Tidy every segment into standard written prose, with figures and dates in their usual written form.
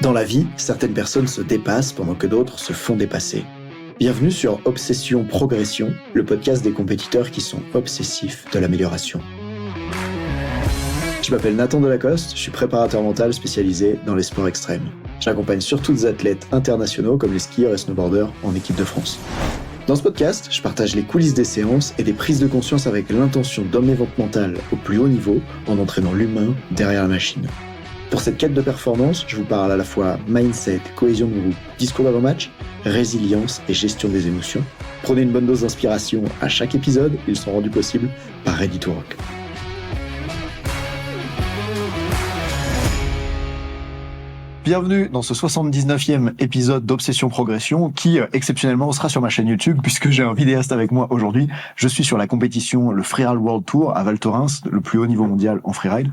Dans la vie, certaines personnes se dépassent pendant que d'autres se font dépasser. Bienvenue sur Obsession Progression, le podcast des compétiteurs qui sont obsessifs de l'amélioration. Je m'appelle Nathan Delacoste, je suis préparateur mental spécialisé dans les sports extrêmes. J'accompagne surtout des athlètes internationaux comme les skieurs et snowboarders en équipe de France. Dans ce podcast, je partage les coulisses des séances et des prises de conscience avec l'intention d'emmener votre mental au plus haut niveau en entraînant l'humain derrière la machine. Pour cette quête de performance, je vous parle à la fois mindset, cohésion de groupe, discours d'avant-match, résilience et gestion des émotions. Prenez une bonne dose d'inspiration à chaque épisode, ils sont rendus possibles par Ready to Rock. Bienvenue dans ce 79e épisode d'Obsession Progression qui, exceptionnellement, sera sur ma chaîne YouTube puisque j'ai un vidéaste avec moi aujourd'hui. Je suis sur la compétition, le Freeride World Tour à Val Thorens, le plus haut niveau mondial en freeride.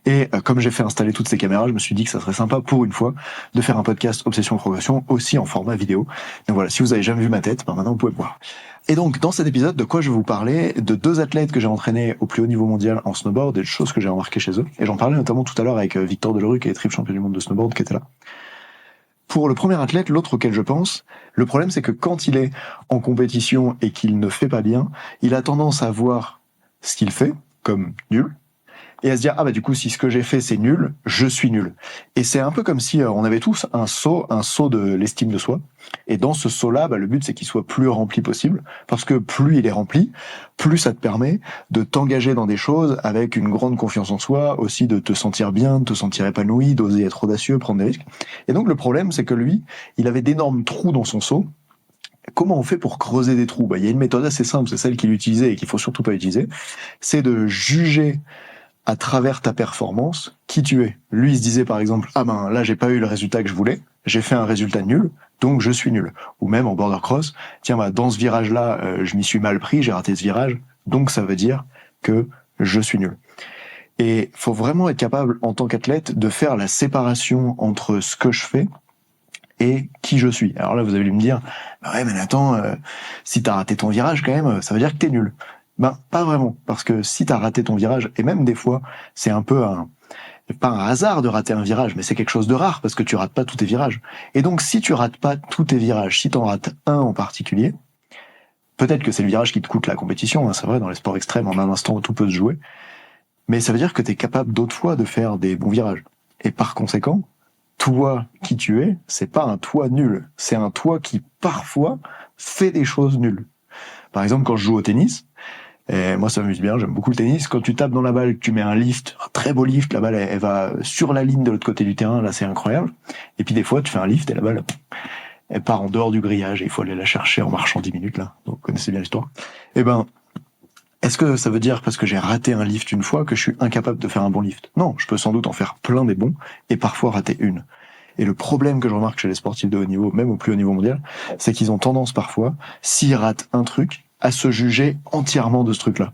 Et comme j'ai fait installer toutes ces caméras, je me suis dit que ça serait sympa pour une fois de faire un podcast Obsession Progression aussi en format vidéo. Donc voilà, si vous avez jamais vu ma tête, maintenant vous pouvez me voir. Et donc, dans cet épisode, de quoi je vais vous parler? De deux athlètes que j'ai entraînés au plus haut niveau mondial en snowboard et de choses que j'ai remarquées chez eux. Et j'en parlais notamment tout à l'heure avec Victor Delerue, qui est triple champion du monde de snowboard, qui était là. Pour le premier athlète, l'autre auquel je pense, le problème c'est que quand il est en compétition et qu'il ne fait pas bien, il a tendance à voir ce qu'il fait comme nul, et à se dire, du coup, si ce que j'ai fait c'est nul, je suis nul. Et c'est un peu comme si on avait tous un seau de l'estime de soi. Et dans ce seau-là, le but c'est qu'il soit plus rempli possible, parce que plus il est rempli, plus ça te permet de t'engager dans des choses avec une grande confiance en soi, aussi de te sentir bien, de te sentir épanoui, d'oser être audacieux, prendre des risques. Et donc le problème c'est que lui, il avait d'énormes trous dans son seau. Comment on fait pour creuser des trous? Il y a une méthode assez simple, c'est celle qu'il utilisait et qu'il faut surtout pas utiliser, c'est de juger à travers ta performance, qui tu es. Lui, il se disait par exemple, là j'ai pas eu le résultat que je voulais, j'ai fait un résultat nul, donc je suis nul. Ou même en border cross, dans ce virage-là, je m'y suis mal pris, j'ai raté ce virage, donc ça veut dire que je suis nul. Et faut vraiment être capable, en tant qu'athlète, de faire la séparation entre ce que je fais et qui je suis. Alors là, vous allez me dire, ouais, mais Nathan, si t'as raté ton virage quand même, ça veut dire que t'es nul. Pas vraiment, parce que si t'as raté ton virage, et même des fois, c'est un peu pas un hasard de rater un virage, mais c'est quelque chose de rare, parce que tu rates pas tous tes virages. Et donc, si tu rates pas tous tes virages, si t'en rates un en particulier, peut-être que c'est le virage qui te coûte la compétition, c'est vrai, dans les sports extrêmes, en un instant, tout peut se jouer, mais ça veut dire que t'es capable d'autres fois de faire des bons virages. Et par conséquent, toi qui tu es, c'est pas un toi nul, c'est un toi qui, parfois, fait des choses nulles. Par exemple, quand je joue au tennis, et moi ça m'amuse bien, j'aime beaucoup le tennis. Quand tu tapes dans la balle, que tu mets un lift, un très beau lift, la balle elle va sur la ligne de l'autre côté du terrain, là c'est incroyable. Et puis des fois tu fais un lift et la balle elle part en dehors du grillage et il faut aller la chercher en marchant 10 minutes là. Donc vous connaissez bien l'histoire. Est-ce que ça veut dire parce que j'ai raté un lift une fois que je suis incapable de faire un bon lift? Non, je peux sans doute en faire plein des bons et parfois rater une. Et le problème que je remarque chez les sportifs de haut niveau, même au plus haut niveau mondial, c'est qu'ils ont tendance parfois, s'ils ratent un truc, à se juger entièrement de ce truc-là.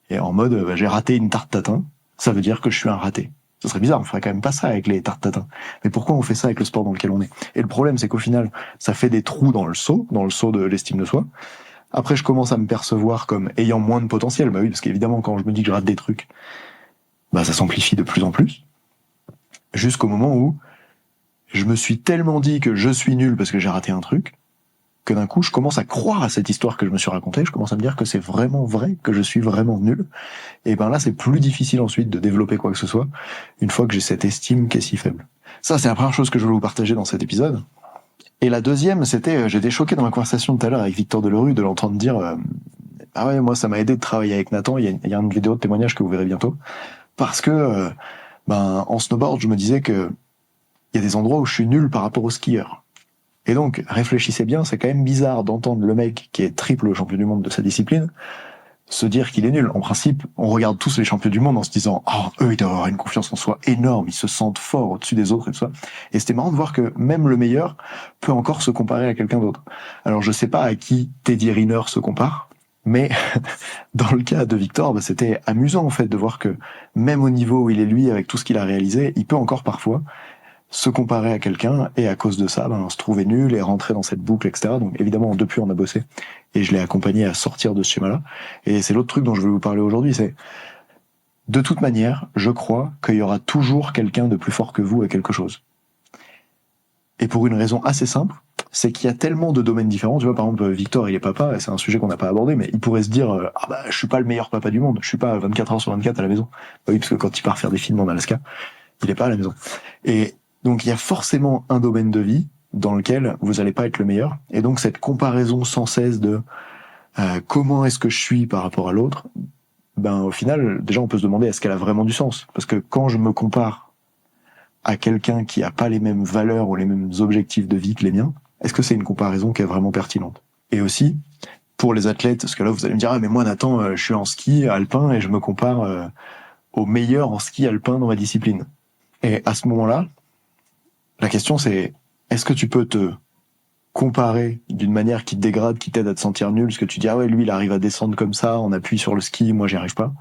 Et en mode, j'ai raté une tarte tatin, ça veut dire que je suis un raté. Ce serait bizarre, on ferait quand même pas ça avec les tartes tatin. Mais pourquoi on fait ça avec le sport dans lequel on est? Et le problème, c'est qu'au final, ça fait des trous dans le seau de l'estime de soi. Après, je commence à me percevoir comme ayant moins de potentiel. Oui, parce qu'évidemment, quand je me dis que je rate des trucs, ça s'amplifie de plus en plus. Jusqu'au moment où je me suis tellement dit que je suis nul parce que j'ai raté un truc, que d'un coup, je commence à croire à cette histoire que je me suis racontée, je commence à me dire que c'est vraiment vrai, que je suis vraiment nul. Et là, c'est plus difficile ensuite de développer quoi que ce soit, une fois que j'ai cette estime qui est si faible. Ça, c'est la première chose que je voulais vous partager dans cet épisode. Et la deuxième, c'était, j'étais choqué dans ma conversation tout à l'heure avec Victor Delerue de l'entendre dire, moi, ça m'a aidé de travailler avec Nathan, il y a une vidéo de témoignage que vous verrez bientôt, parce que, en snowboard, je me disais que il y a des endroits où je suis nul par rapport aux skieurs. Et donc, réfléchissez bien, c'est quand même bizarre d'entendre le mec qui est triple champion du monde de sa discipline se dire qu'il est nul. En principe, on regarde tous les champions du monde en se disant « eux, ils doivent avoir une confiance en soi énorme, ils se sentent forts au-dessus des autres et tout ça. » Et c'était marrant de voir que même le meilleur peut encore se comparer à quelqu'un d'autre. Alors, je sais pas à qui Teddy Riner se compare, mais dans le cas de Victor, c'était amusant en fait de voir que même au niveau où il est lui, avec tout ce qu'il a réalisé, il peut encore parfois se comparer à quelqu'un et à cause de ça, se trouver nul et rentrer dans cette boucle, etc. Donc évidemment, depuis, on a bossé et je l'ai accompagné à sortir de ce schéma-là. Et c'est l'autre truc dont je veux vous parler aujourd'hui, c'est de toute manière, je crois qu'il y aura toujours quelqu'un de plus fort que vous à quelque chose. pour une raison assez simple, c'est qu'il y a tellement de domaines différents. Tu vois, par exemple, Victor, il est papa, et c'est un sujet qu'on n'a pas abordé, mais il pourrait se dire, je suis pas le meilleur papa du monde, je suis pas 24 heures sur 24 à la maison. Bah oui, parce que quand il part faire des films en Alaska, il est pas à la maison. Et donc, il y a forcément un domaine de vie dans lequel vous allez pas être le meilleur. Et donc, cette comparaison sans cesse de comment est-ce que je suis par rapport à l'autre, ben, au final, déjà, on peut se demander est-ce qu'elle a vraiment du sens? Parce que quand je me compare à quelqu'un qui a pas les mêmes valeurs ou les mêmes objectifs de vie que les miens, est-ce que c'est une comparaison qui est vraiment pertinente? Et aussi, pour les athlètes, parce que là, vous allez me dire, mais moi, Nathan, je suis en ski alpin et je me compare au meilleur en ski alpin dans ma discipline. Et à ce moment-là, la question c'est, est-ce que tu peux te comparer d'une manière qui te dégrade, qui t'aide à te sentir nul, parce que tu dis, lui, il arrive à descendre comme ça, on appuie sur le ski, moi, j'y arrive pas.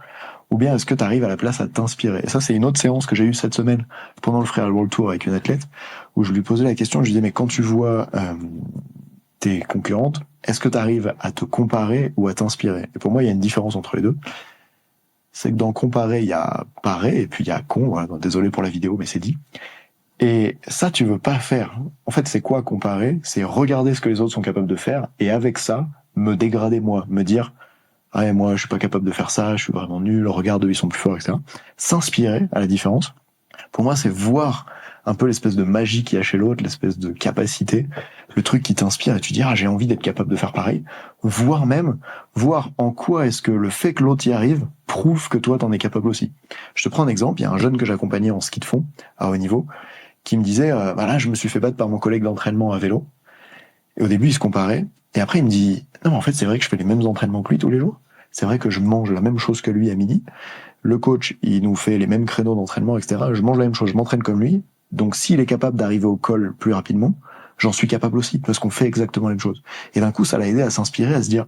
Ou bien est-ce que tu arrives à la place à t'inspirer? Et ça, c'est une autre séance que j'ai eue cette semaine pendant le Freeride World Tour avec une athlète, où je lui posais la question, je lui disais, mais quand tu vois tes concurrentes, est-ce que tu arrives à te comparer ou à t'inspirer? Et pour moi, il y a une différence entre les deux. C'est que dans comparer, il y a parer, et puis il y a con, voilà, désolé pour la vidéo, mais c'est dit. Et ça, tu veux pas faire. En fait, c'est quoi comparer? C'est regarder ce que les autres sont capables de faire, et avec ça, me dégrader moi, me dire, moi, je suis pas capable de faire ça, je suis vraiment nul, regarde, eux, ils sont plus forts, etc. S'inspirer, à la différence, pour moi, c'est voir un peu l'espèce de magie qu'il y a chez l'autre, l'espèce de capacité, le truc qui t'inspire, et tu dis, j'ai envie d'être capable de faire pareil, voire même, voir en quoi est-ce que le fait que l'autre y arrive prouve que toi, t'en es capable aussi. Je te prends un exemple, il y a un jeune que j'accompagnais en ski de fond, à haut niveau, qui me disait, là, je me suis fait battre par mon collègue d'entraînement à vélo, et au début, il se comparait, et après, il me dit, non, mais en fait, c'est vrai que je fais les mêmes entraînements que lui tous les jours, c'est vrai que je mange la même chose que lui à midi, le coach, il nous fait les mêmes créneaux d'entraînement, etc., je mange la même chose, je m'entraîne comme lui, donc s'il est capable d'arriver au col plus rapidement, j'en suis capable aussi, parce qu'on fait exactement la même chose. Et d'un coup, ça l'a aidé à s'inspirer, à se dire,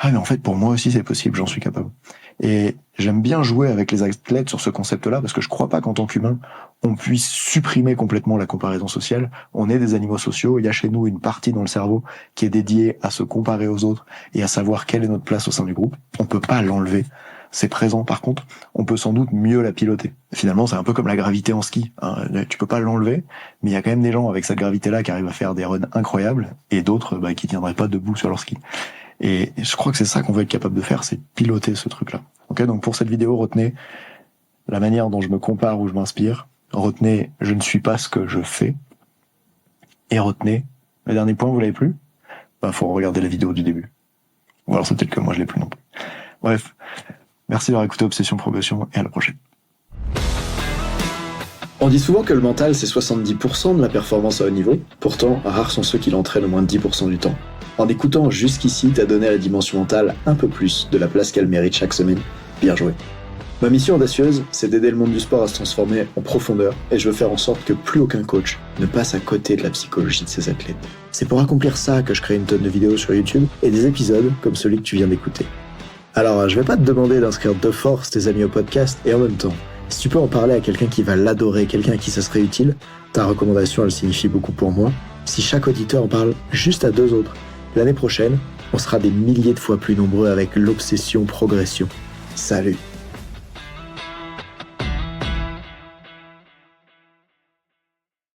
mais en fait, pour moi aussi, c'est possible, j'en suis capable. Et j'aime bien jouer avec les athlètes sur ce concept-là, parce que je crois pas qu'en tant qu'humain, on puisse supprimer complètement la comparaison sociale. On est des animaux sociaux, il y a chez nous une partie dans le cerveau qui est dédiée à se comparer aux autres et à savoir quelle est notre place au sein du groupe. On peut pas l'enlever. C'est présent, par contre, on peut sans doute mieux la piloter. Finalement, c'est un peu comme la gravité en ski. Tu peux pas l'enlever, mais il y a quand même des gens avec cette gravité-là qui arrivent à faire des runs incroyables, et d'autres qui tiendraient pas debout sur leur ski. Et je crois que c'est ça qu'on va être capable de faire, c'est piloter ce truc-là. Donc pour cette vidéo, retenez la manière dont je me compare ou je m'inspire. Retenez, je ne suis pas ce que je fais. Et retenez, le dernier point, vous l'avez plus? Faut regarder la vidéo du début. Ou alors c'est peut-être que moi je l'ai plus non plus. Bref. Merci d'avoir écouté Obsession Progression et à la prochaine. On dit souvent que le mental c'est 70% de la performance à haut niveau, pourtant rares sont ceux qui l'entraînent au moins de 10% du temps. En écoutant jusqu'ici, t'as donné à la dimension mentale un peu plus de la place qu'elle mérite chaque semaine. Bien joué. Ma mission audacieuse, c'est d'aider le monde du sport à se transformer en profondeur, et je veux faire en sorte que plus aucun coach ne passe à côté de la psychologie de ses athlètes. C'est pour accomplir ça que je crée une tonne de vidéos sur YouTube et des épisodes comme celui que tu viens d'écouter. Alors, je vais pas te demander d'inscrire de force tes amis au podcast, et en même temps, si tu peux en parler à quelqu'un qui va l'adorer, quelqu'un à qui ça serait utile, ta recommandation, elle signifie beaucoup pour moi. Si chaque auditeur en parle juste à 2 autres, l'année prochaine, on sera des milliers de fois plus nombreux avec l'obsession progression. Salut!